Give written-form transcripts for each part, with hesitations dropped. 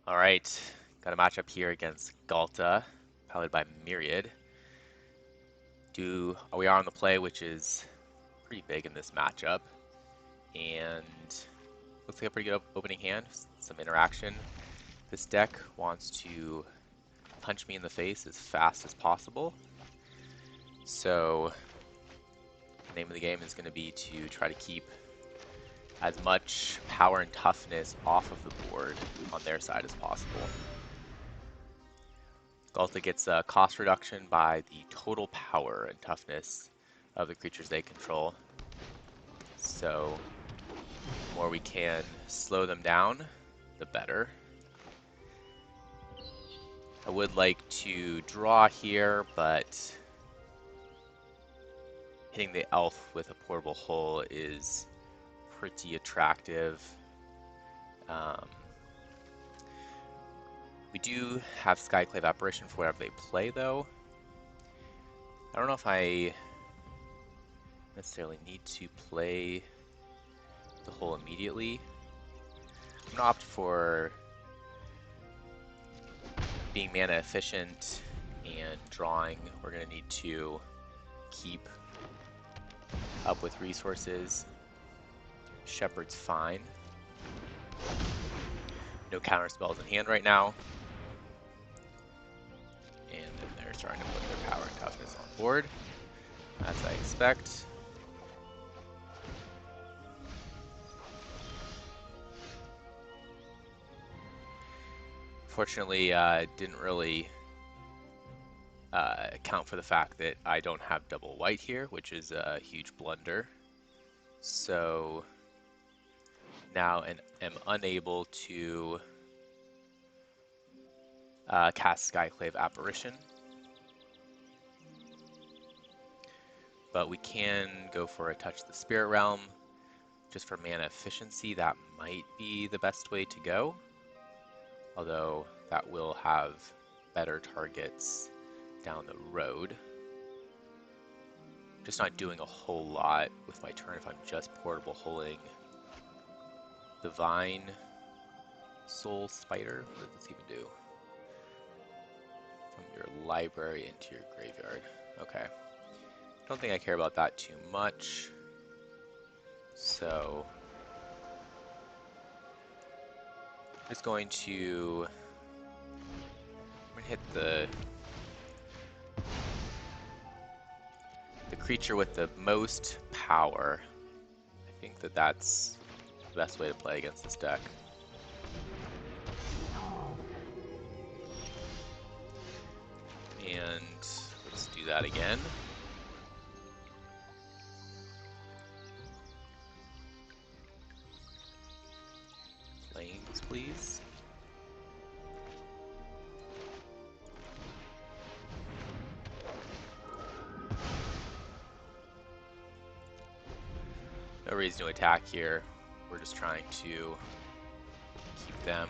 All right, got a matchup here against Ghalta, powered by Myriad. We are on the play, which is pretty big in this matchup, and looks like a pretty good opening hand. Some interaction. This deck wants to punch me in the face as fast as possible, so the name of the game is going to be to try to keep as much power and toughness off of the board on their side as possible. Ghalta gets a cost reduction by the total power and toughness of the creatures they control. So the more we can slow them down, the better. I would like to draw here, but hitting the elf with a portable hole is pretty attractive. We do have Skyclave Apparition for whatever they play, though. I don't know if I necessarily need to play the hole immediately. I'm going to opt for being mana efficient and drawing. We're going to need to keep up with resources. Shepherd's fine. No counter spells in hand right now. And then they're starting to put their power and toughness on board, as I expect. Fortunately, didn't really account for the fact that I don't have double white here, which is a huge blunder. So now am unable to cast Skyclave Apparition. But we can go for a Touch the Spirit Realm. Just for mana efficiency, that might be the best way to go. Although that will have better targets down the road. Just not doing a whole lot with my turn if I'm just portable holding Divine Soul Spider. What does this even do? From your library into your graveyard. Okay. Don't think I care about that too much. So just going to hit the creature with the most power. I think that that's the best way to play against this deck. And let's do that again. Planes, please. No reason to attack here. We're just trying to keep them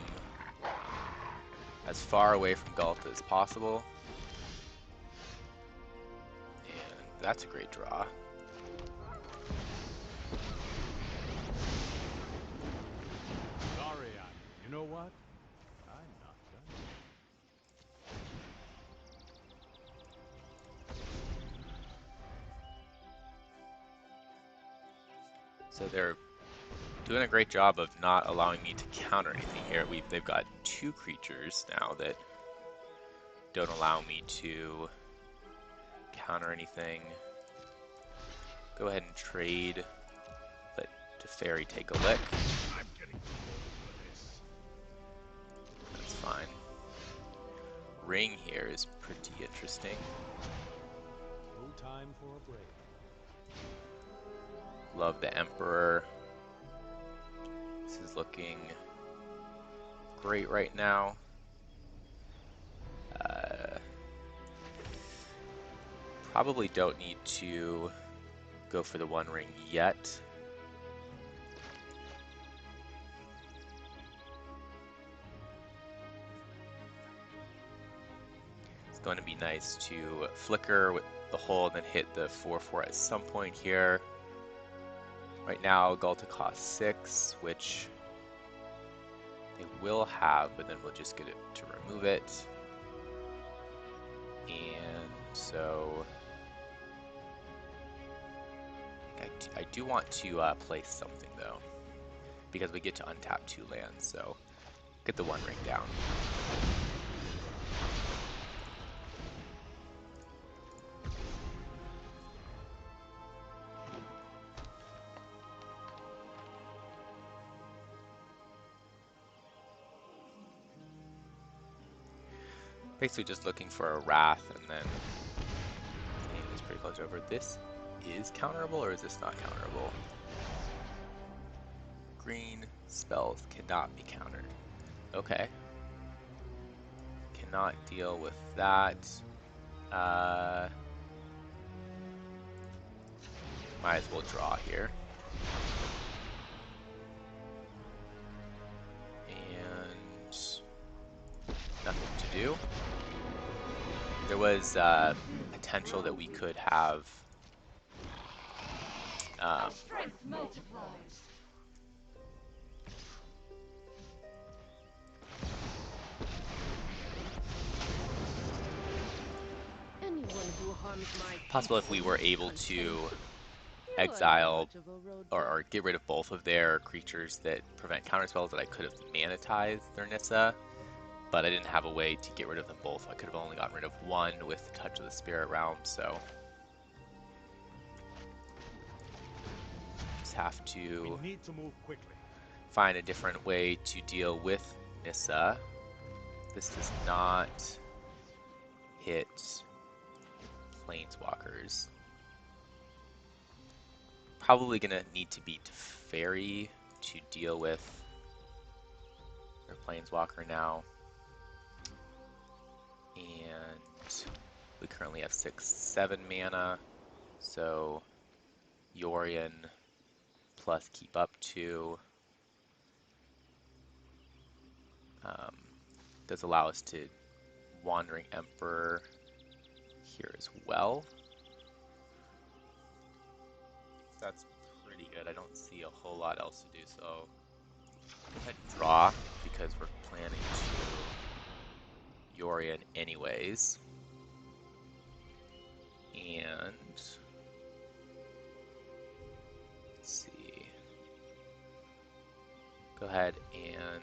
as far away from Ghalta as possible. And that's a great draw. Yorion, you know what? I'm not done yet. So they're doing a great job of not allowing me to counter anything here. They've got two creatures now that don't allow me to counter anything. Go ahead and trade. Let Teferi take a lick. I'm getting too old for this. That's fine. Ring here is pretty interesting. No time for a break. Love the Emperor. This is looking great right now. Probably don't need to go for the One Ring yet. It's going to be nice to flicker with the hole and then hit the 4/4 at some point here. Right now, Ghalta costs 6, which It will have, but then we'll just get it to remove it. And so I do want to place something though, because we get to untap 2 lands, so get the 1 ring down. Basically just looking for a Wrath, and then aim is pretty close over. This is counterable, or is this not counterable? Green spells cannot be countered. Okay. Cannot deal with that. Might as well draw here. And nothing to do. There was potential that we could have possible if we were able to exile or get rid of both of their creatures that prevent counterspells, that I could have manatized their Nissa, but I didn't have a way to get rid of them both. I could have only gotten rid of one with the Touch of the Spirit Realm, so just have to We need to move quickly. find a different way to deal with Nissa. This does not hit Planeswalkers. Probably gonna need to beat Fairy to deal with their Planeswalker now. And we currently have 6/7 mana, so Yorion plus keep up 2 does allow us to Wandering Emperor here as well. That's pretty good. I don't see a whole lot else to do, so go ahead and draw, because we're planning to Yorion anyways. And let's see. Go ahead and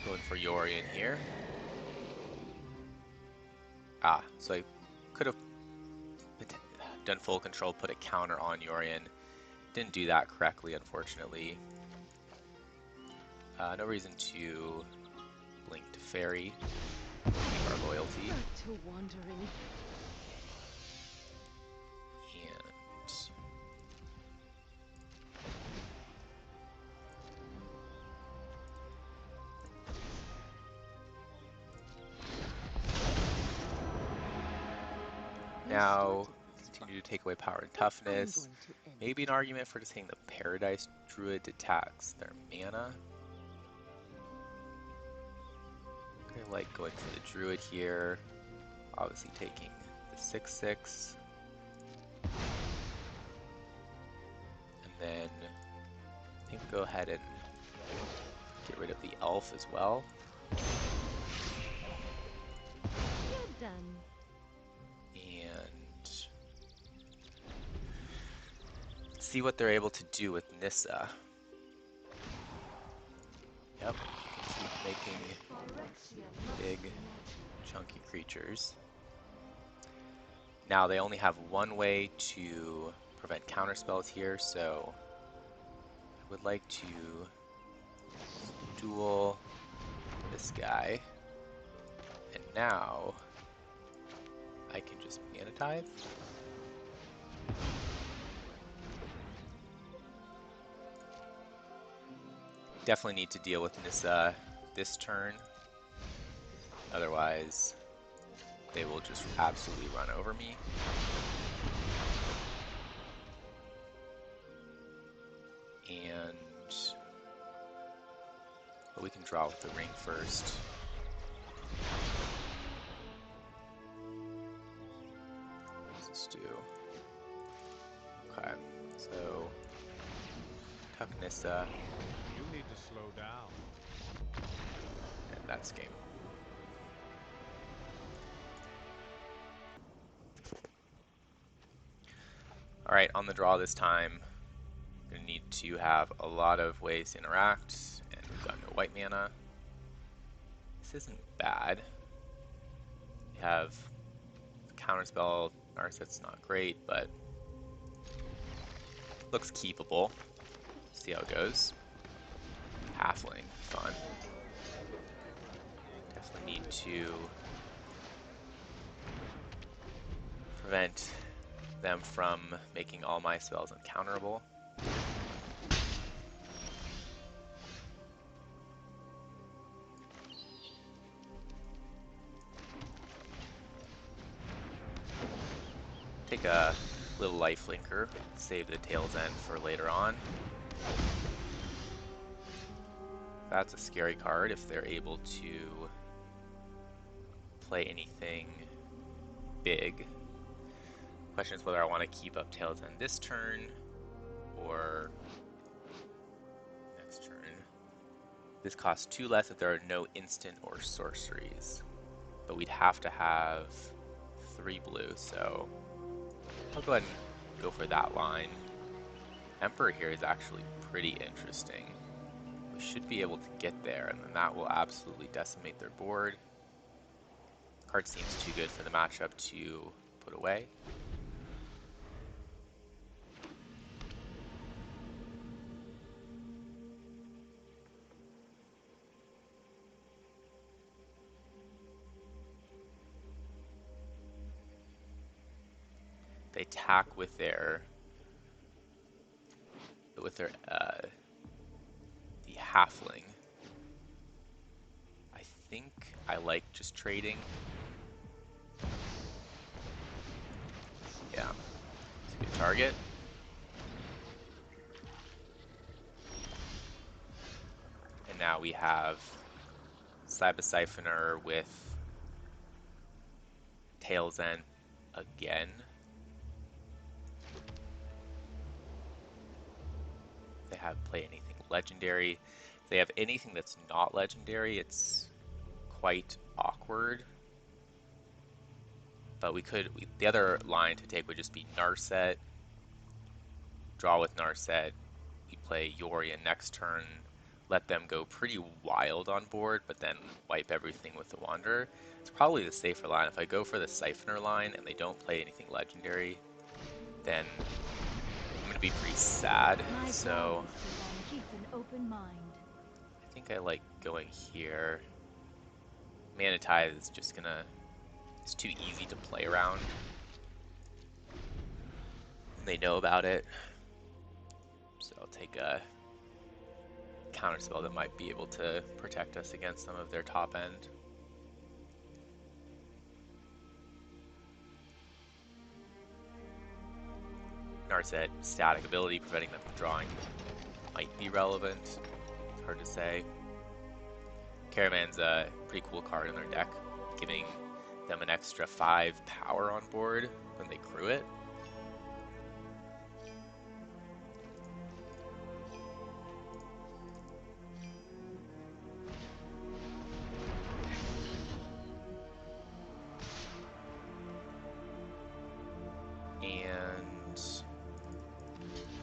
going for Yorion here. So I could have done full control, put a counter on Yorion. Didn't do that correctly, unfortunately. No reason to blink to Fairy. Keep our loyalty. To wandering. And now continue to take away power and toughness. Maybe an argument for just saying the Paradise Druid attacks their mana. I like going for the Druid here. Obviously taking the 6/6. And then I think go ahead and get rid of the Elf as well. You're done. And see what they're able to do with Nissa. Yep, you can keep making big, chunky creatures. Now they only have one way to prevent counterspells here, so I would like to duel this guy. And now I can just manatize. Definitely need to deal with Nissa this turn. Otherwise, they will just absolutely run over me. But we can draw with the ring first. Let's do. Okay, so toughness, You need to slow down. and that's game. All right, on the draw this time, gonna need to have a lot of ways to interact, and we've got no white mana. This isn't bad. We have counterspell. Narset's not great, but looks keepable. See how it goes. Halfling, fun. Definitely need to prevent them from making all my spells uncounterable. Take a little life linker, save the tail's end for later on. That's a scary card if they're able to play anything big. Question is whether I want to keep up tail's end this turn or next turn. This costs 2 less if there are no instant or sorceries, but we'd have to have 3 blue, so I'll go ahead and go for that line. Emperor here is actually pretty interesting. We should be able to get there, and then that will absolutely decimate their board. Card seems too good for the matchup to put away. They attack with their the halfling. I think I like just trading. Yeah, it's a good target. And now we have Siphoner with Tail's End again. They have play anything legendary. If they have anything that's not legendary, it's quite awkward. But the other line to take would just be Narset. Draw with Narset. We play Yorion next turn. Let them go pretty wild on board, but then wipe everything with the Wanderer. It's probably the safer line. If I go for the Siphoner line and they don't play anything legendary, then I'm going to be pretty sad. So Keep an open mind. I think I like going here. Mana Tithe is just gonna... It's too easy to play around. And they know about it. So I'll take a counterspell that might be able to protect us against some of their top end. Narset static ability preventing them from drawing might be relevant. It's hard to say. Caravan's a pretty cool card in their deck, giving them an extra 5 power on board when they crew it. And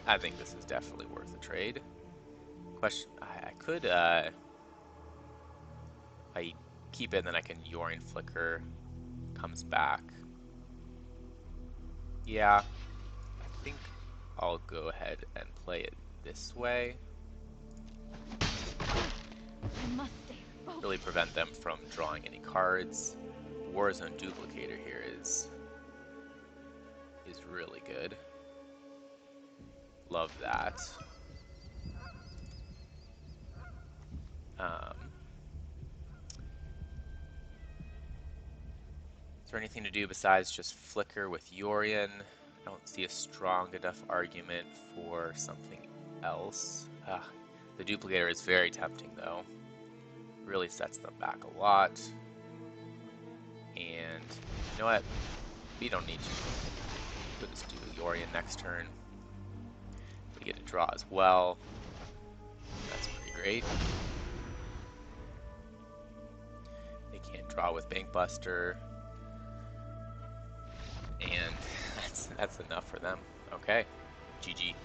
I think this is definitely worth a trade. Question, I could, I keep it and then I can Yorion Flicker, comes back. Yeah, I think I'll go ahead and play it this way. I must stay focused. Really prevent them from drawing any cards. Warzone Duplicator here is really good. Love that. Is there anything to do besides just flicker with Yorion? I don't see a strong enough argument for something else. The Duplicator is very tempting though. Really sets them back a lot. And you know what? We don't need to. We'll just do Yorion next turn. We get a draw as well. That's pretty great. They can't draw with Bankbuster. And that's enough for them. Okay, GG.